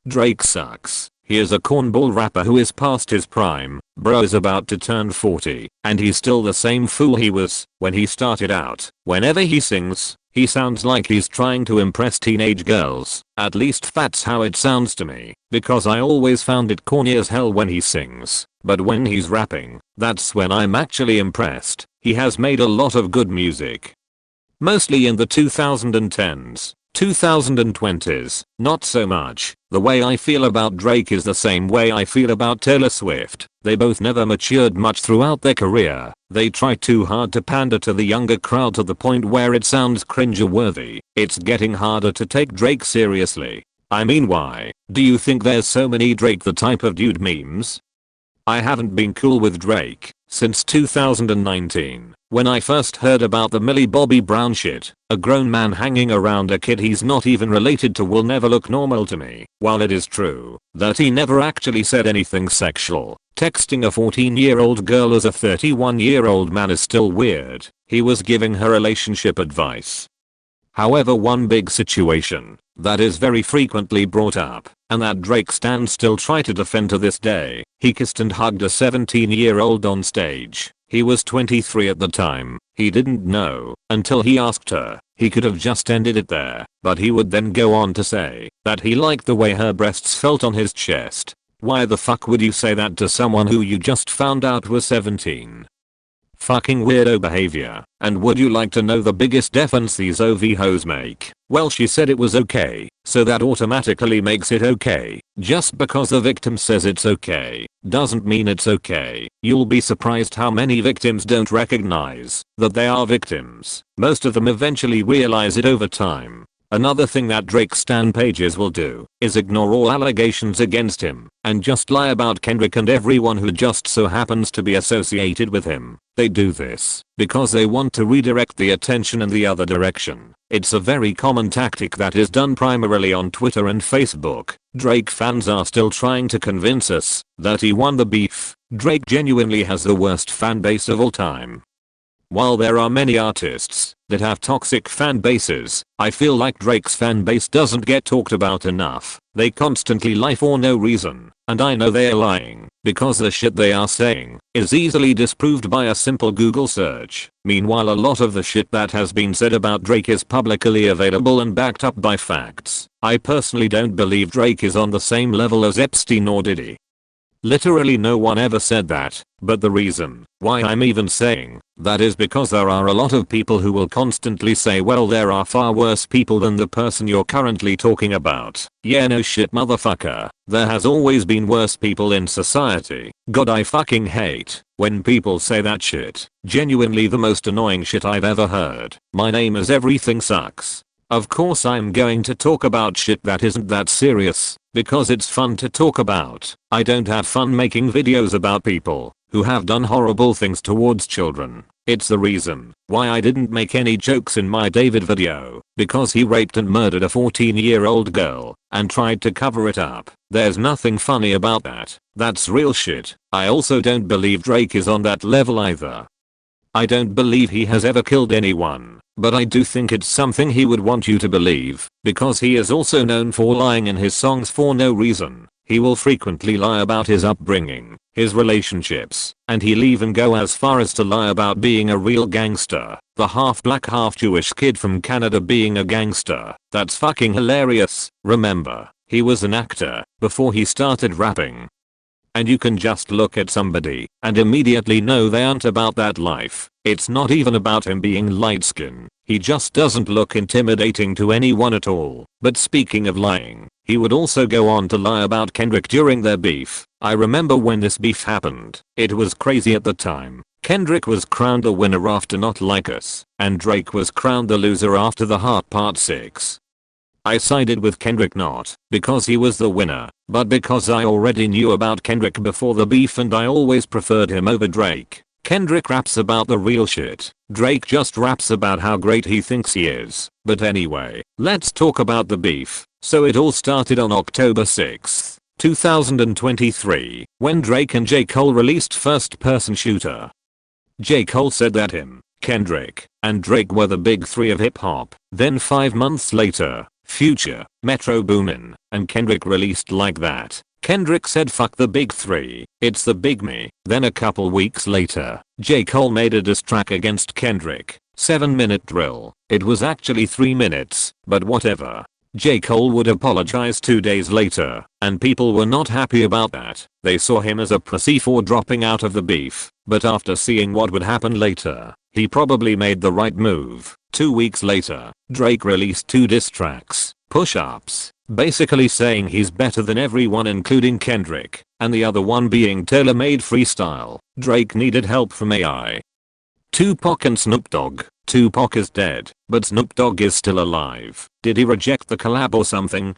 Drake sucks. He is a cornball rapper who is past his prime. Bro is about to turn 40 and he's still the same fool he was when he started out. Whenever he sings, he sounds like he's trying to impress teenage girls. At least that's how it sounds to me, because I always found it corny as hell when he sings. But when he's rapping, that's when I'm actually impressed. He has made a lot of good music. Mostly in the 2010s. 2020s, not so much. The way I feel about Drake is the same way I feel about Taylor Swift. They both never matured much throughout their career. They try too hard to pander to the younger crowd to the point where it sounds cringe-worthy. It's getting harder to take Drake seriously. I mean, why do you think there's so many Drake the type of dude memes? I haven't been cool with Drake since 2019, when I first heard about the Millie Bobby Brown shit. A grown man hanging around a kid he's not even related to will never look normal to me. While it is true that he never actually said anything sexual, texting a 14-year-old girl as a 31-year-old man is still weird. He was giving her relationship advice. However, one big situation that is very frequently brought up, and that Drake stans still try to defend to this day, he kissed and hugged a 17-year-old on stage. He was 23 at the time. He didn't know until he asked her. He could have just ended it there, but he would then go on to say that he liked the way her breasts felt on his chest. Why the fuck would you say that to someone who you just found out was 17? Fucking weirdo behavior. And would you like to know the biggest difference these OV hoes make? Well, she said it was okay, so that automatically makes it okay. Just because the victim says it's okay doesn't mean it's okay. You'll be surprised how many victims don't recognize that they are victims. Most of them eventually realize it over time. Another thing that Drake stan pages will do is ignore all allegations against him and just lie about Kendrick and everyone who just so happens to be associated with him. They do this because they want to redirect the attention in the other direction. It's a very common tactic that is done primarily on Twitter and Facebook. Drake fans are still trying to convince us that he won the beef. Drake genuinely has the worst fan base of all time. While there are many artists that have toxic fan bases, I feel like Drake's fan base doesn't get talked about enough. They constantly lie for no reason, and I know they're lying because the shit they are saying is easily disproved by a simple Google search. Meanwhile, a lot of the shit that has been said about Drake is publicly available and backed up by facts. I personally don't believe Drake is on the same level as Epstein or Diddy. Literally no one ever said that, but the reason why I'm even saying that is because there are a lot of people who will constantly say, well, there are far worse people than the person you're currently talking about. Yeah, no shit, motherfucker. There has always been worse people in society. God, I fucking hate when people say that shit. Genuinely the most annoying shit I've ever heard. My name is Everything Sucks. Of course I'm going to talk about shit that isn't that serious, because it's fun to talk about. I don't have fun making videos about people who have done horrible things towards children. It's the reason why I didn't make any jokes in my David video, because he raped and murdered a 14-year-old girl and tried to cover it up. There's nothing funny about that. That's real shit. I also don't believe Drake is on that level either. I don't believe he has ever killed anyone, but I do think it's something he would want you to believe, because he is also known for lying in his songs for no reason. He will frequently lie about his upbringing, his relationships, and he'll even go as far as to lie about being a real gangster. The half black half Jewish kid from Canada being a gangster. That's fucking hilarious. Remember, he was an actor before he started rapping. And you can just look at somebody and immediately know they aren't about that life. It's not even about him being light skinned. He just doesn't look intimidating to anyone at all. But speaking of lying, he would also go on to lie about Kendrick during their beef. I remember when this beef happened. It was crazy at the time. Kendrick was crowned the winner after Not Like Us, and Drake was crowned the loser after The Heart Part 6. I sided with Kendrick not because he was the winner, but because I already knew about Kendrick before the beef and I always preferred him over Drake. Kendrick raps about the real shit. Drake just raps about how great he thinks he is. But anyway, let's talk about the beef. So it all started on October 6th, 2023, when Drake and J. Cole released First Person Shooter. J. Cole said that him, Kendrick, and Drake were the big three of hip hop. Then 5 months later, Future, Metro Boomin, and Kendrick released like that. Kendrick said fuck the big three, it's the big me. Then a couple weeks later, J. Cole made a diss track against Kendrick. 7-minute drill. It was actually 3 minutes, but whatever. J. Cole would apologize 2 days later, and people were not happy about that. They saw him as a pussy for dropping out of the beef, but after seeing what would happen later, he probably made the right move. 2 weeks later, Drake released 2 diss tracks, Push-Ups, basically saying he's better than everyone including Kendrick, and the other one being tailor-made freestyle. Drake needed help from AI. Tupac and Snoop Dogg. Tupac is dead, but Snoop Dogg is still alive. Did he reject the collab or something?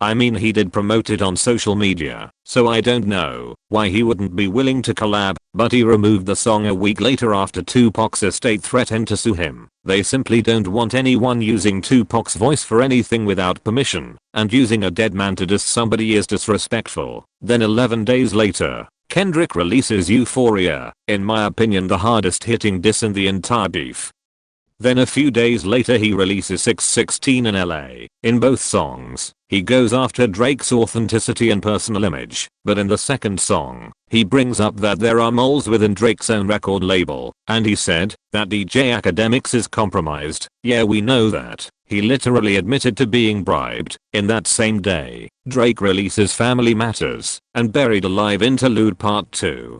I mean, he did promote it on social media, so I don't know why he wouldn't be willing to collab, but he removed the song a week later after Tupac's estate threatened to sue him. They simply don't want anyone using Tupac's voice for anything without permission, and using a dead man to diss somebody is disrespectful. Then 11 days later, Kendrick releases Euphoria, in my opinion the hardest hitting diss in the entire beef. Then a few days later he releases 616 in LA. In both songs, he goes after Drake's authenticity and personal image, but in the second song, he brings up that there are moles within Drake's own record label, and he said that DJ Academics is compromised. Yeah, we know that. He literally admitted to being bribed. In that same day, Drake releases Family Matters and Buried Alive Interlude Part 2.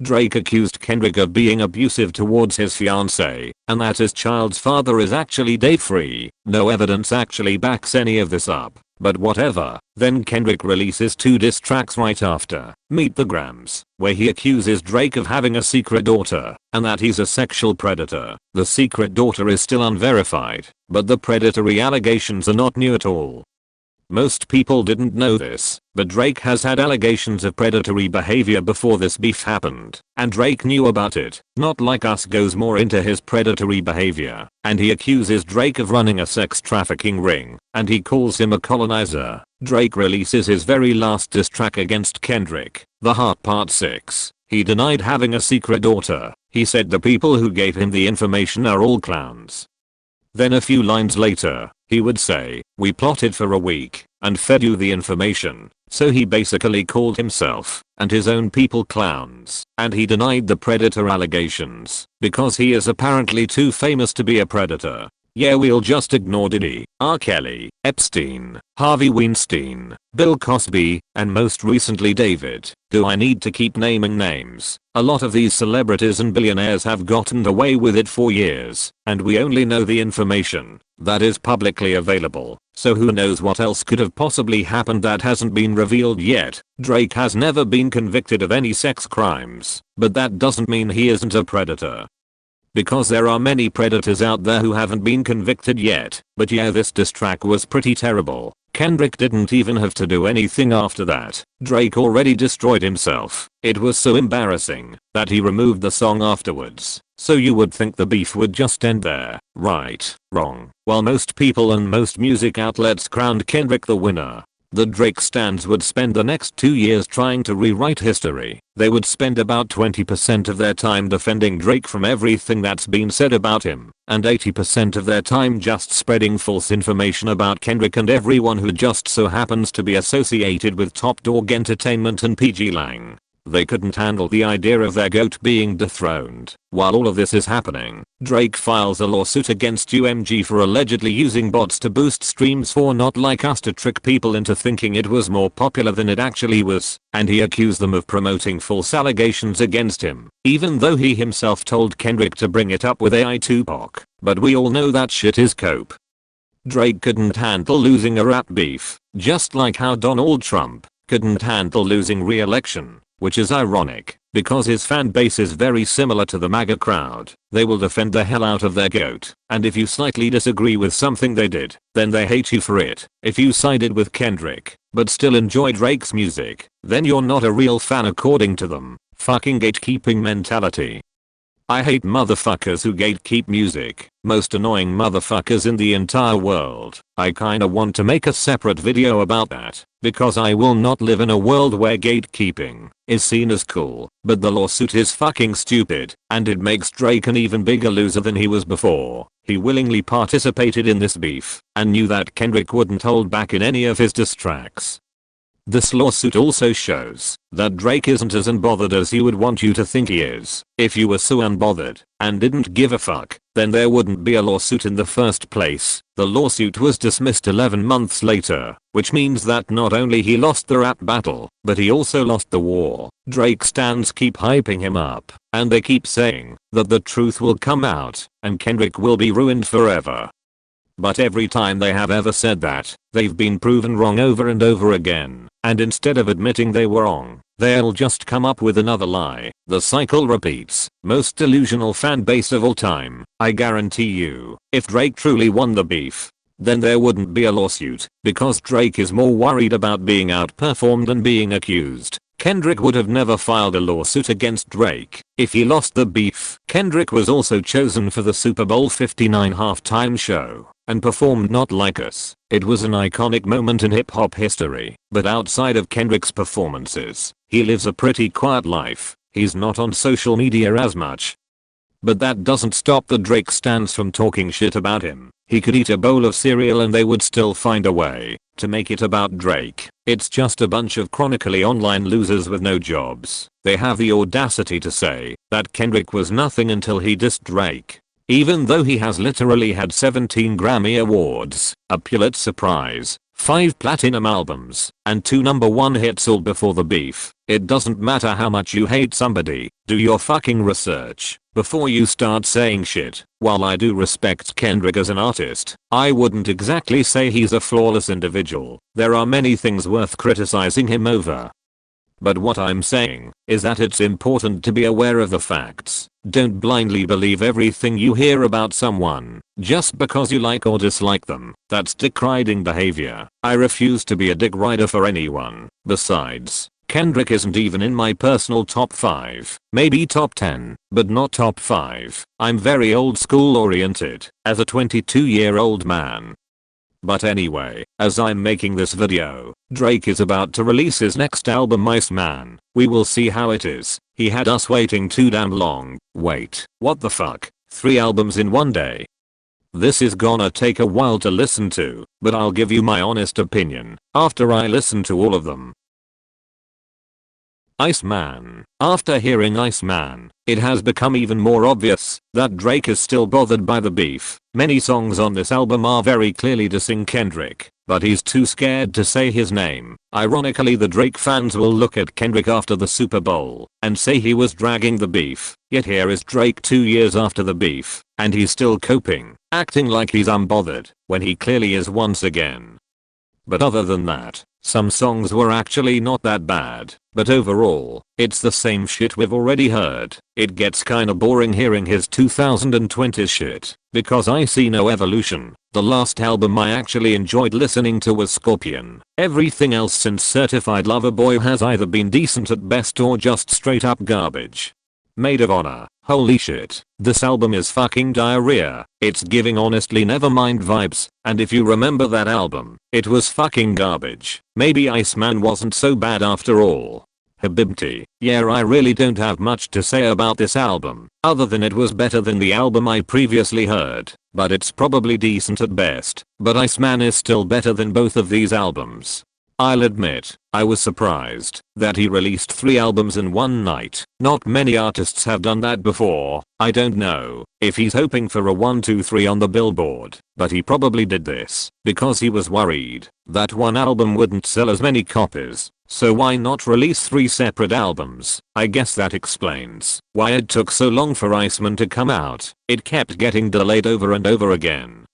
Drake accused Kendrick of being abusive towards his fiancée, and that his child's father is actually date-free. No evidence actually backs any of this up, but whatever. Then Kendrick releases 2 diss tracks right after, Meet the Grams, where he accuses Drake of having a secret daughter, and that he's a sexual predator. The secret daughter is still unverified, but the predatory allegations are not new at all. Most people didn't know this, but Drake has had allegations of predatory behavior before this beef happened, and Drake knew about it. Not like us goes more into his predatory behavior, and he accuses Drake of running a sex trafficking ring, and he calls him a colonizer. Drake releases his very last diss track against Kendrick, The Heart Part 6. He denied having a secret daughter. He said the people who gave him the information are all clowns. Then a few lines later, he would say, we plotted for a week and fed you the information. So he basically called himself and his own people clowns, and he denied the predator allegations because he is apparently too famous to be a predator. Yeah, we'll just ignore Diddy, R. Kelly, Epstein, Harvey Weinstein, Bill Cosby, and most recently David. Do I need to keep naming names? A lot of these celebrities and billionaires have gotten away with it for years, and we only know the information that is publicly available. So who knows what else could have possibly happened that hasn't been revealed yet. Drake has never been convicted of any sex crimes, but that doesn't mean he isn't a predator. Because there are many predators out there who haven't been convicted yet. But yeah, this diss track was pretty terrible. Kendrick didn't even have to do anything after that. Drake already destroyed himself. It was so embarrassing that he removed the song afterwards. So you would think the beef would just end there. Right, wrong. While most people and most music outlets crowned Kendrick the winner, the Drake stans would spend the next 2 years trying to rewrite history. They would spend about 20% of their time defending Drake from everything that's been said about him, and 80% of their time just spreading false information about Kendrick and everyone who just so happens to be associated with Top Dog Entertainment and PG Lang. They couldn't handle the idea of their GOAT being dethroned. While all of this is happening, Drake files a lawsuit against UMG for allegedly using bots to boost streams for Not Like Us to trick people into thinking it was more popular than it actually was, and he accused them of promoting false allegations against him, even though he himself told Kendrick to bring it up with AI Tupac. But we all know that shit is cope. Drake couldn't handle losing a rap beef, just like how Donald Trump couldn't handle losing re-election. Which is ironic, because his fan base is very similar to the MAGA crowd. They will defend the hell out of their GOAT, and if you slightly disagree with something they did, then they hate you for it. If you sided with Kendrick, but still enjoy Drake's music, then you're not a real fan according to them. Fucking gatekeeping mentality. I hate motherfuckers who gatekeep music. Most annoying motherfuckers in the entire world. I kinda want to make a separate video about that, because I will not live in a world where gatekeeping is seen as cool, but the lawsuit is fucking stupid, and it makes Drake an even bigger loser than he was before. He willingly participated in this beef, and knew that Kendrick wouldn't hold back in any of his diss tracks. This lawsuit also shows that Drake isn't as unbothered as you would want you to think he is. If you were so unbothered and didn't give a fuck, then there wouldn't be a lawsuit in the first place. The lawsuit was dismissed 11 months later, which means that not only he lost the rap battle, but he also lost the war. Drake stans keep hyping him up, and they keep saying that the truth will come out and Kendrick will be ruined forever. But every time they have ever said that, they've been proven wrong over and over again, and instead of admitting they were wrong, they'll just come up with another lie. The cycle repeats. Most delusional fan base of all time. I guarantee you, if Drake truly won the beef, then there wouldn't be a lawsuit, because Drake is more worried about being outperformed than being accused. Kendrick would have never filed a lawsuit against Drake if he lost the beef. Kendrick was also chosen for the Super Bowl 59 halftime show and performed Not Like Us. It was an iconic moment in hip hop history, but outside of Kendrick's performances, he lives a pretty quiet life. He's not on social media as much. But that doesn't stop the Drake stans from talking shit about him. He could eat a bowl of cereal and they would still find a way to make it about Drake. It's just a bunch of chronically online losers with no jobs. They have the audacity to say that Kendrick was nothing until he dissed Drake. Even though he has literally had 17 Grammy Awards, a Pulitzer Prize, 5 platinum albums, and 2 #1 hits all before the beef. It doesn't matter how much you hate somebody, do your fucking research before you start saying shit. While I do respect Kendrick as an artist, I wouldn't exactly say he's a flawless individual. There are many things worth criticizing him over. But what I'm saying is that it's important to be aware of the facts. Don't blindly believe everything you hear about someone just because you like or dislike them. That's dick riding behavior. I refuse to be a dick rider for anyone. Besides, Kendrick isn't even in my personal top 5, maybe top 10, but not top 5. I'm very old school oriented as a 22-year-old man. But anyway, as I'm making this video, Drake is about to release his next album Iceman. We will see how it is. He had us waiting too damn long. Wait, what the fuck? 3 albums in one day? This is gonna take a while to listen to, but I'll give you my honest opinion after I listen to all of them. Iceman. After hearing Iceman, it has become even more obvious that Drake is still bothered by the beef. Many songs on this album are very clearly dissing Kendrick, but he's too scared to say his name. Ironically, the Drake fans will look at Kendrick after the Super Bowl and say he was dragging the beef. Yet here is Drake 2 years after the beef, and he's still coping, acting like he's unbothered, when he clearly is once again. But other than that, some songs were actually not that bad, but overall, it's the same shit we've already heard. It gets kinda boring hearing his 2020s shit, because I see no evolution. The last album I actually enjoyed listening to was Scorpion. Everything else since Certified Lover Boy has either been decent at best or just straight up garbage. Maid of Honor. Holy shit, this album is fucking diarrhea. It's giving Honestly Nevermind vibes, and if you remember that album, it was fucking garbage. Maybe Iceman wasn't so bad after all. Habibti. Yeah, I really don't have much to say about this album, other than it was better than the album I previously heard, but it's probably decent at best. But Iceman is still better than both of these albums. I'll admit, I was surprised that he released 3 albums in one night. Not many artists have done that before. I don't know if he's hoping for a 1 2 3 on the Billboard, but he probably did this because he was worried that one album wouldn't sell as many copies. So why not release 3 separate albums? I guess that explains why it took so long for Iceman to come out. It kept getting delayed over and over again.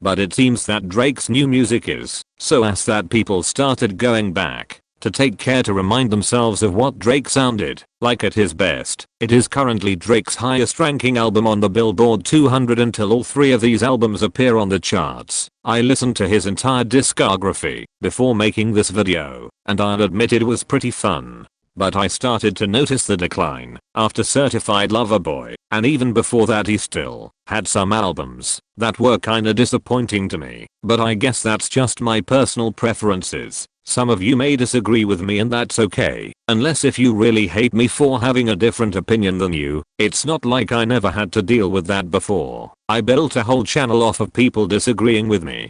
But it seems that Drake's new music is so ass that people started going back to take care to remind themselves of what Drake sounded like at his best. It is currently Drake's highest ranking album on the Billboard 200 until all 3 of these albums appear on the charts. I listened to his entire discography before making this video, and I'll admit it was pretty fun. but I started to notice the decline after Certified Lover Boy, and even before that he still had some albums that were kinda disappointing to me, but I guess that's just my personal preferences. Some of you may disagree with me and that's okay, unless if you really hate me for having a different opinion than you. It's not like I never had to deal with that before. I built a whole channel off of people disagreeing with me,